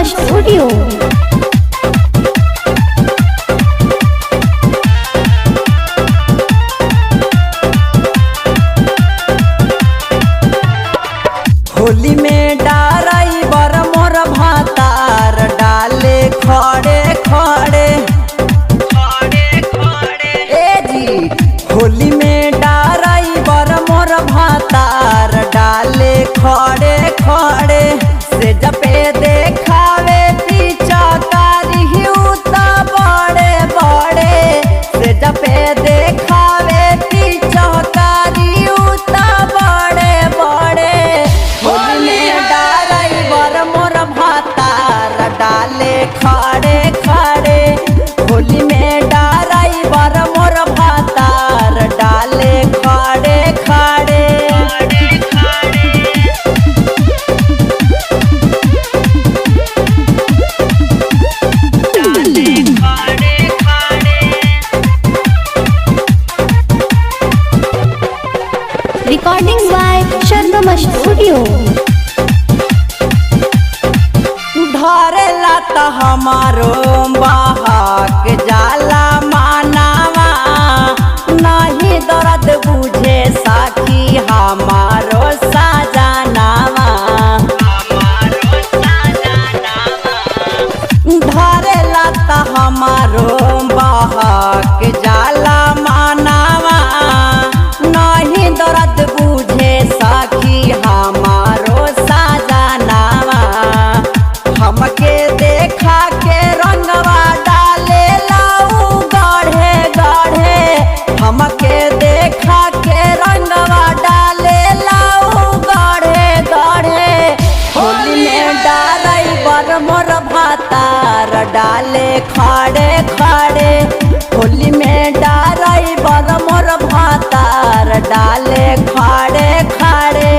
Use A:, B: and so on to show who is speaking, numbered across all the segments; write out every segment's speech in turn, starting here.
A: Studio.
B: Holi में driver मोर भातार डाले खड़े खड़े ए जी। होली में ड्राइवर मोर भातार डाले खड़े खड़े से जपे देखावे पीछा कारी उता बड़े बड़े से जपे देखावे पीछा कारी उता बड़े बड़े। होली में ड्राइवर मोर भातार डाले खड़े खड़े होली में ड्राइवर मोर भातार डाले खड़े खड़े।
A: Recording by Sharma studio.
B: धरेला त हमारो बहाक जाला मानावा नहीं दर्द बुझे साकी हमारो साजनावा। धरेला त हमारो बहाक जाला मानावा नहीं दर्द बुझे साकी हमारो साजनावा। हमके देखा के रंगवा डाले लाऊ गढ़े गढ़े हमके देखा के रंगवा डाले लाऊ गढ़े गढ़े। होली में ड्राइवर मोर भातार डाले खड़े खड़े होली में ड्राइवर मोर भातार डाले खड़े खड़े।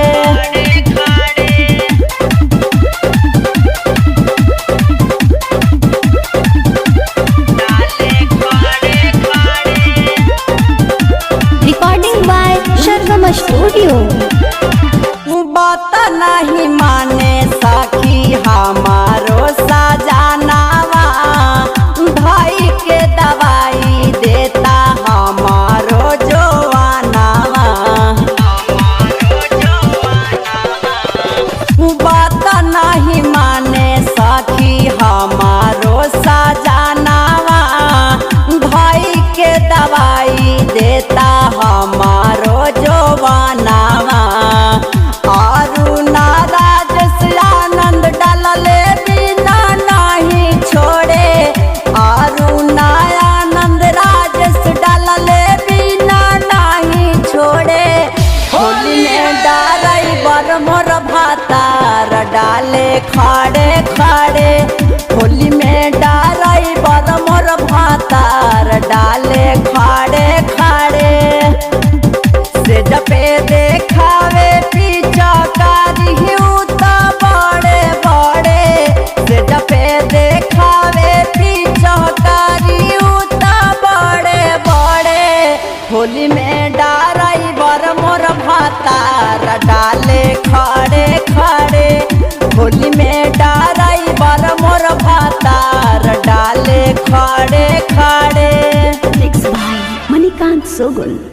A: Recording by Sharma studio.
B: बात नहीं माने साखी हमारो साजनावा भाई के दवाई देता हमारो जवानावा। बात नहीं माने साखी हमारो साजनावा भाई के दवाई देता हमारो जवानावा। आरु नाराज से आनंद डालले बिना नहीं छोड़े आरु आनंद राजस डालले बिना नहीं छोड़े। होली में ड्राइवर मोर भातार डाले खड़े खड़े होली में ड्राइवर मोर भातार डाले खड़े खड़े से जपे देखावे पीछा कारी उता बड़े बड़े से जपे देखावे पीछा कारी उता बड़े बड़े। होली में ड्राइवर मोर भातार डाले खड़े खड़े होली में ड्राइवर मोर भातार डाले खड़े खड़े।
A: Mix by Manikant सोगुल।